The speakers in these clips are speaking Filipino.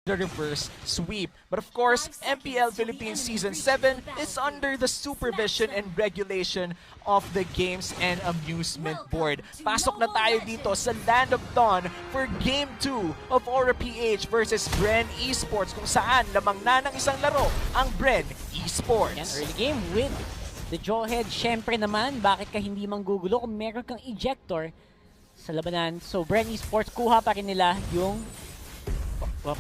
the reverse sweep. But of course, MPL Philippines Season 7 is under the supervision and regulation of the Games and Amusement Board. Pasok na tayo dito sa Land of Dawn for Game 2 of Mpl-Ph versus Bren Esports, kung saan lamang na ng isang laro ang Bren Esports. Yan, early game with the Jawhead. Syempre naman, bakit ka hindi manggugulo kung meron kang ejector sa labanan? So Bren Esports, kuha pa rin nila yung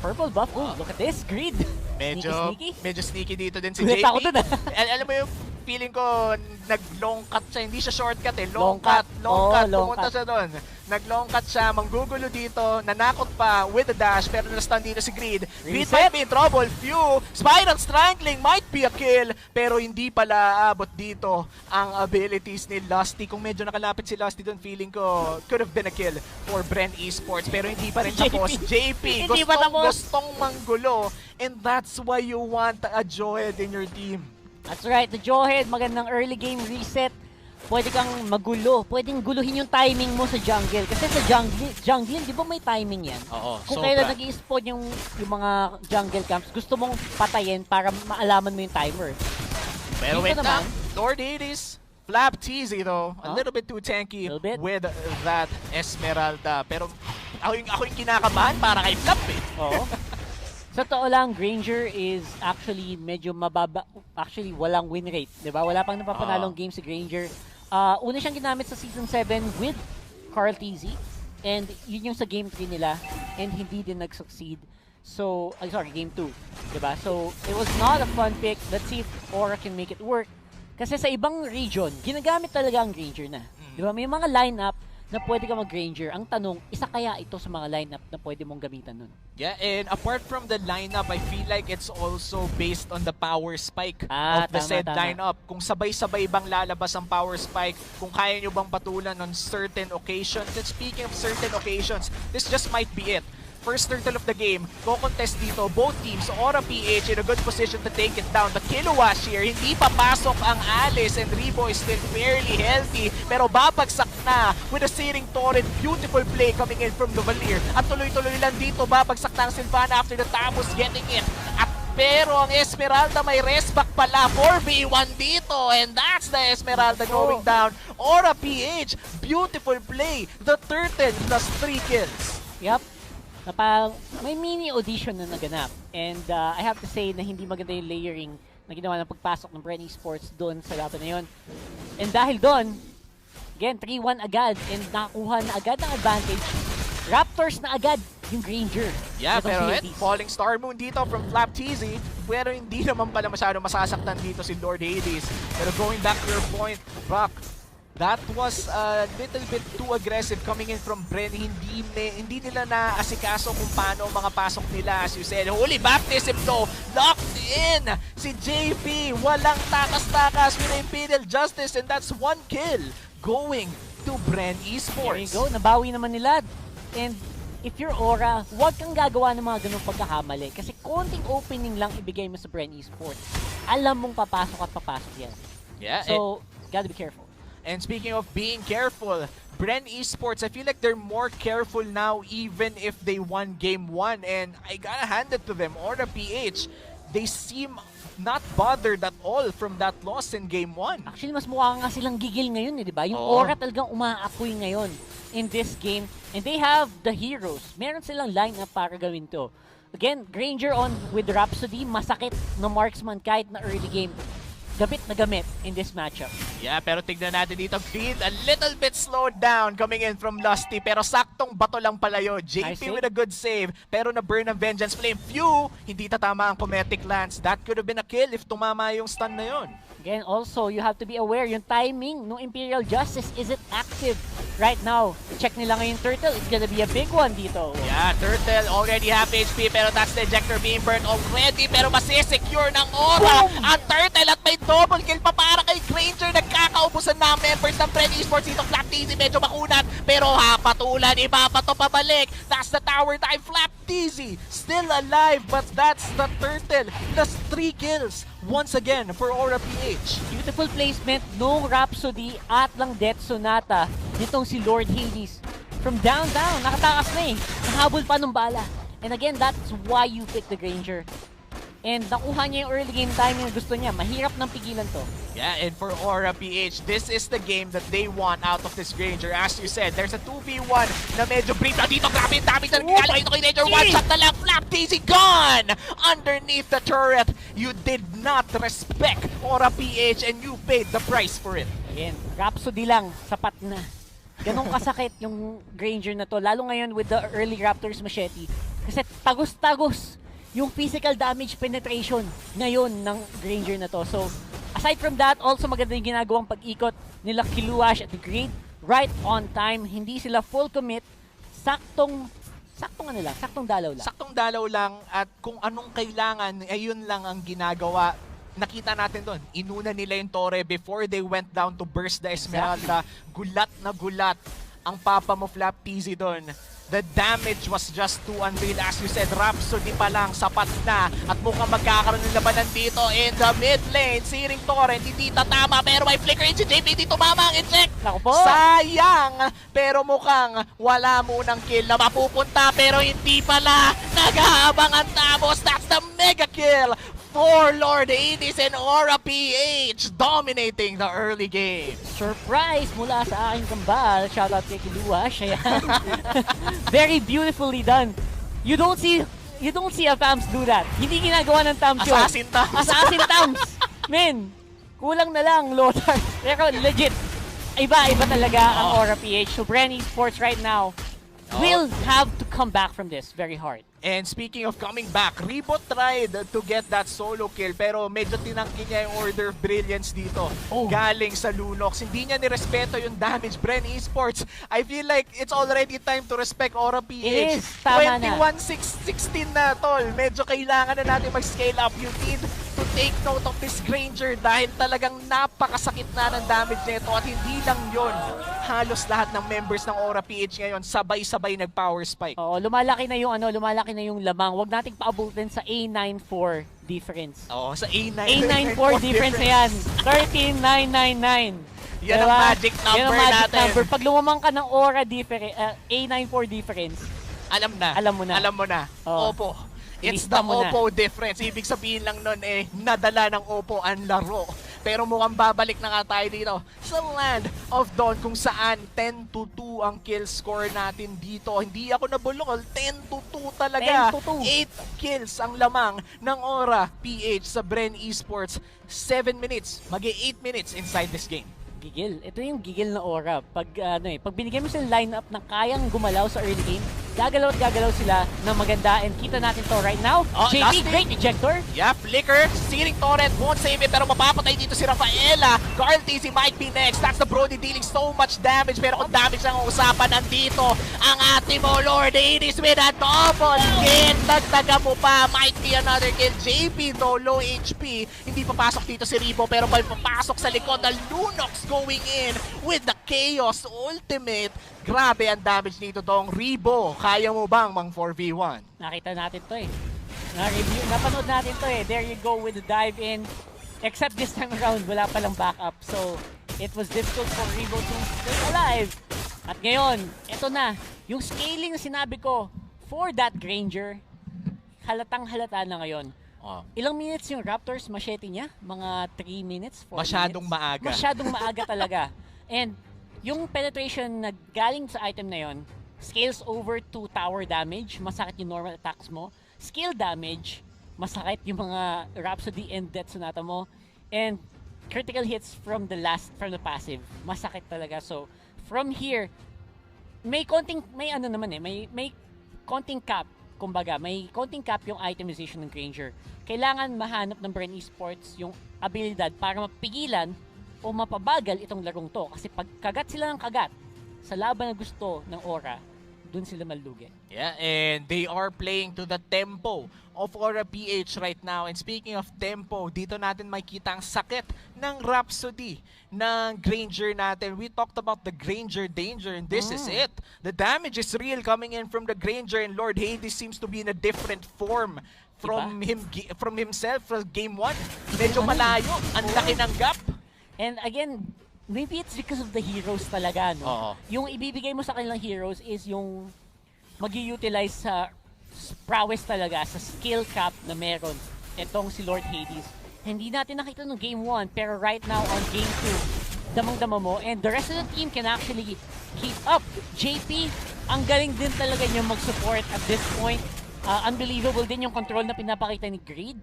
purple buff. Oh, look at this, grid. Medyo sneaky dito din si Gulat JP. ako dun, Alam mo yung feeling ko, nag-long cut siya. Hindi siya shortcut eh. Long cut. cut. Long Pumunta cut. siya doon. Nag-long cut siya, manggugulo dito, nanakot pa with the dash, pero na-stun dito si Grid. Grid might be in trouble. Few. Spiral Strangling might be a kill, pero hindi pala abot dito ang abilities ni Lusty. Kung medyo nakalapit si Lusty doon, feeling ko could have been a kill for Bren Esports, pero hindi pa rin tapos. JP, gustong manggulo, and that's why you want a Jawhead in your team. That's right, the Jawhead, magandang early game reset. Pwede kang magulo, pwedeng guluhin yung timing mo sa jungle. Kasi sa jungle, di ba may timing yan? Oo, kung kailan nag-i-spawn yung mga jungle camps, gusto mong patayin para maalaman mo yung timer. Pero wait lang, Lord Hades, Mpl-Ph though, a little bit too tanky with that Esmeralda. Pero ako yung kinakabahan para kay Flap eh. Oo. Sa totoo lang, Granger is actually medyo mababa. Actually, walang win rate. Diba? Wala pang napapanalong game si Granger. Una siyang ginamit sa Season 7 with Carl TZ. And yun yung sa Game 3 nila. And hindi din nag-succeed. So, Game 2. Diba? So, it was not a fun pick. Let's see if Aura can make it work. Kasi sa ibang region, ginagamit talaga ang Granger na. Diba? May mga lineup na pwede ka mag-Granger. Ang tanong, isa kaya ito sa mga lineup na pwede mong gamitan nun? Yeah, and apart from the lineup, I feel like it's also based on the power spike of the said lineup. Kung sabay-sabay bang lalabas ang power spike, kung kaya nyo bang patulan on certain occasions. And speaking of certain occasions, this just might be it. First turtle of the game, co-contest dito, both teams, Mpl-Ph in a good position to take it down. The Kilowash here, hindi papasok ang Alice, and Rebo is still fairly healthy, pero babagsak na with a searing torrent. Beautiful play coming in from the Valir. At tuloy-tuloy lang dito, babagsak na ang Sylvana after the Tamus getting it. At pero ang Esmeralda may restback pala, 4v1 dito, and that's the Esmeralda going down. Mpl-Ph, beautiful play. The Turtle plus 3 kills. Yep. May mini audition na naganap. And I have to say na hindi maganda yung layering na ginawa ng pagpasok ng Bren Esports doon sa laban na yun. And dahil doon, again, 3-1 agad and nakuha na agad ang advantage. Raptors na agad yung Granger. Yeah, pero falling star moon dito from Mpl-Ph, pero hindi naman pala masyado masasaktan dito si Lord Hades. Pero going back to your point, Brock, that was a little bit too aggressive coming in from Bren. Hindi nila naasikaso kung paano mga pasok nila. As you said, holy baptism though, locked in si JP. Walang takas-takas with Imperial Justice, and that's 1 kill going to Bren Esports. There you go, nabawi naman nila. And if you're Aura, huwag kang gagawa ng mga ganung pagkakamali. Kasi konting opening lang ibigay mo sa Bren Esports. Alam mong papasok at papasok yan. Yeah, so, gotta be careful. And speaking of being careful, Bren Esports, I feel like they're more careful now even if they won Game 1. And I gotta hand it to them. Mpl-Ph, they seem not bothered at all from that loss in Game 1. Actually, mas mukha nga silang gigil ngayon, di ba? Yung Aura talagang umaapoy ngayon in this game. And they have the heroes. Meron silang lineup para gawin to. Again, Granger on with Rhapsody. Masakit na marksman kahit na early game. Gamit na gamit in this matchup. Yeah, pero tignan natin dito, Grid, a little bit slowed down coming in from Lusty, pero saktong bato lang pala yun. JP with a good save, pero na-burn ang Vengeance Flame. Few, hindi tatama ang Cometic Lance. That could have been a kill if tumama yung stun na yun. Again, also, you have to be aware, yung timing ng Imperial Justice, is it active right now? Check nila ngayon Turtle, it's gonna be a big one dito. Yeah, Turtle already half HP, pero that's the ejector being burned already, pero masisecure ng Aura ang Turtle at may double kill pa para kay Granger. Nagkakaubusan na members ng Bren Esports dito. Mpl-Ph medyo makunat, pero patulan, ipapato pabalik. That's the tower time. Mpl-Ph still alive, but that's the Turtle. Plus 3 kills once again for Mpl-Ph. Beautiful placement nung Rhapsody at lang Death Sonata nitong si Lord Hades. From downtown, nakatakas na eh. Nahabol pa nung bala. And again, that's why you pick the Granger. And nakuha niya yung early game timing na gusto niya. Mahirap nang pigilan to. Yeah, and for Mlbb, this is the game that they want out of this Granger. As you said, there's a 2v1 na medyo brief na dito. Grabe yung damage na nagkakala ito kay Granger. One shot na lang. Flap Daisy gone! Underneath the turret, you did not respect Mlbb and you paid the price for it. Again, Rhapsody lang. Sapat na. Ganong kasakit yung Granger na to. Lalo ngayon with the early Raptors machete. Kasi tagos-tagos yung physical damage penetration ngayon ng Granger na to. So, aside from that, also maganda yung ginagawang pag-ikot nila Kiluash at Great right on time. Hindi sila full commit. Saktong dalaw lang. Saktong dalaw lang at kung anong kailangan, ayun lang ang ginagawa. Nakita natin doon, inuna nila yung Torre before they went down to burst the Esmeralda. Gulat na gulat ang papa mo Flap PZ doon. The damage was just too unreal. As you said, Rhapsody pa lang, sapat na. At mukhang magkakaroon ng labanan dito in the mid lane. Searing Torrent, hindi tatama. Pero may flicker in si JP. Hindi tumama ang eject. Sayang! Pero mukhang wala munang kill na mapupunta. Pero hindi pala. Nag-aabang ang Tamos. That's the mega kill for Lord Hades and Mlbb dominating the early game. Surprise mula sa aking kambal. Shoutout kay Kiluash. Ayan. Very beautifully done. You don't see a Tams do that. Hindi ginagawa ng Tams yun. Assassin Tams. Assassin Tams. Men, kulang na lang, Lothar. Pero legit, iba talaga ang Mlbb. So Bren Esports right now will have to come back from this very hard. And speaking of coming back, Rebo tried to get that solo kill pero medyo tinangki niya yung Order of Brilliance dito. Galing sa Lunox. Hindi niya nirespeto yung damage. Bren Esports, I feel like it's already time to respect Mlbb. It is, tama 21-16 na, tol. Medyo kailangan na natin mag-scale up. You need to take note of this Granger dahil talagang napakasakit na ng damage nito at hindi lang yon. Halos lahat ng members ng Mlbb ngayon sabay-sabay nag-power spike. Oo, lumalaki na yung lamang. Huwag nating paabutin sa A9-4 difference. Oo, sa A9. A9-4 difference na yan. 13,999. Yan ang magic number yan ang magic natin. Number. Pag lumamang ka ng A9-4 difference, alam mo na. Oppo. It's the Oppo difference. Ibig sabihin lang nun nadala ng Oppo ang laro. Pero mukhang babalik na nga tayo dito sa Land of Dawn kung saan 10-2 ang kill score natin dito. Hindi ako nabulol. 10-2 talaga. 8 kills ang lamang ng Mlbb sa Bren Esports. 7 minutes. Mag-8 minutes inside this game. Gigil. Ito yung gigil na aura. Pag binigyan mo sila line-up na kayang gumalaw sa early game, gagalaw at gagalaw sila ng maganda and kita natin to right now. JP, great ejector. Yeah, flicker. Searing Torrent won't save it pero mapapatay dito si Rafaela. Carl TC might be next. That's the Brody dealing so much damage pero kung damage ang usapan nandito ang ating mo Lord Hades with a double kill. Dagdaga mo pa. Might be another kill. JP though, low HP. Hindi papasok dito si Rebo pero papasok sa likod ng Lunox going in with the Chaos Ultimate. Grabe ang damage dito dong. Rebo, kaya mo bang mang 4v1? Nakita natin to napanood natin to There you go with the dive in. Except this time around, wala palang backup. So, it was difficult for Rebo to stay alive. At ngayon, ito na. Yung scaling na sinabi ko for that Granger, halatang halata na ngayon. Ilang minutes yung Raptors machete niya? Mga 3 minutes? 4 Masyadong minutes? maaga. Masyadong maaga talaga. And yung penetration na galing sa item na yon, scales over to tower damage, masakit yung normal attacks mo. Skill damage, masakit yung mga Rhapsody and Death Sonata mo. And critical hits from the passive, masakit talaga. So, from here, may konting cap. Kumbaga, may konting cap yung itemization ng Granger. Kailangan mahanap ng Bren Esports yung abilidad para mapigilan o mapabagal itong larong to. Kasi pag kagat sila ng kagat sa laban na gusto ng Aura, dun sila malugi. Yeah, and they are playing to the tempo of Mlbb right now. And speaking of tempo, dito natin makikita ang sakit ng Rhapsody ng Granger natin. We talked about the Granger danger and this is it. The damage is real coming in from the Granger and Lord Hades seems to be in a different form from himself from game 1. Medyo malayo, ang laki ng gap. And again, maybe it's because of the heroes talaga, no? Yung ibibigay mo sa kanilang heroes is yung mag-utilize sa prowess talaga, sa skill cap na meron itong si Lord Hades. Hindi natin nakita no game 1, pero right now on game 2, damang-dama mo, and the rest of the team can actually keep up. JP, ang galing din talaga niya mag-support at this point. Unbelievable din yung control na pinapakita ni Greed.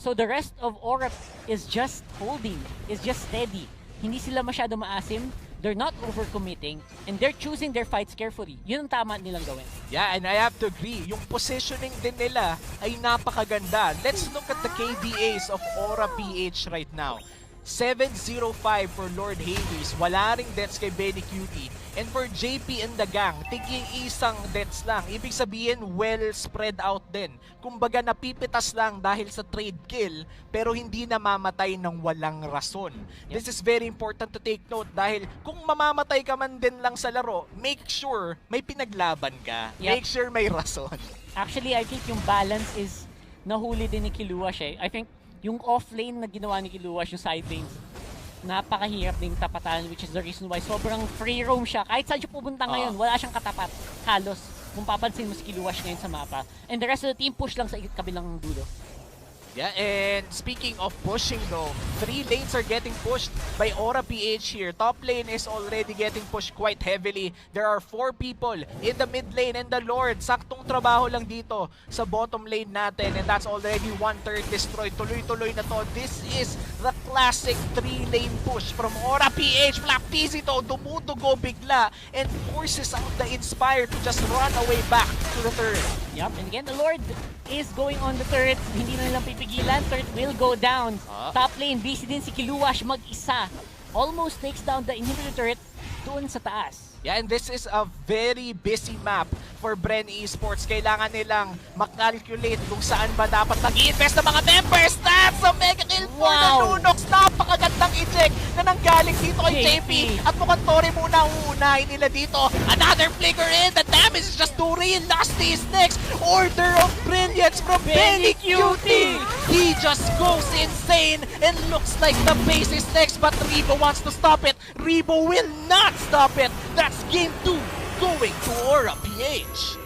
So the rest of Aura is just holding, is just steady. Hindi sila masyado maasim. They're not overcommitting, and they're choosing their fights carefully. Yun ang tama nilang gawin. Yeah, and I have to agree. Yung positioning din nila ay napakaganda. Let's look at the KDAs of Mpl-Ph right now. 705 for Lord Hades. Wala ring deaths kay Benny Cutie. And for JP and the gang, tiging isang deaths lang. Ibig sabihin, well spread out din. Kumbaga napipitas lang dahil sa trade kill, pero hindi namamatay ng walang rason. This is very important to take note dahil kung mamamatay ka man din lang sa laro, make sure may pinaglaban ka. Make sure may rason. Actually, I think yung balance is nahuli din ni Kiluash eh. I think yung off-lane na ginawa ni Kiluash, yung side lanes, napakahirap ding tapatan, which is the reason why sobrang free roam siya. Kahit saan siya pupunta ngayon, wala siyang katapat. Halos, kung papansin mo si Kiluash ngayon sa mapa. And the rest of the team push lang sa kabilang dulo. Yeah, and speaking of pushing though, 3 lanes are getting pushed by Mpl-Ph here. Top lane is already getting pushed quite heavily. There are 4 people in the mid lane and the Lord. Saktong trabaho lang dito sa bottom lane natin, and that's already 1/3 destroyed. Tuloy-tuloy na to. This is the classic 3-lane push from Mpl-Ph. Black PZ to, dumudugo bigla and forces out the Inspire to just run away back to the turret. Yup, and again, the Lord is going on the turret. Hindi na nilang pipigilan. Turret will go down. Top lane, busy din si Kiluash mag-isa. Almost takes down the inhibitor turret doon sa taas. Yeah, and this is a very busy map for Bren Esports. Kailangan nilang makalculate kung saan ba dapat mag-i-invest ng mga members. That's a mega kill for the Lunox. Napakagandang eject na nanggaling dito kay JP. At mukhang Tori muna ang uunahin nila dito. Another flicker in. The damage is just too real. Lusty is next. Order of Brilliance from Benny Cutie. He just goes insane and looks like the base is next. But Rebo wants to stop it. Rebo will not stop it. That's game 2 going to Mpl-Ph.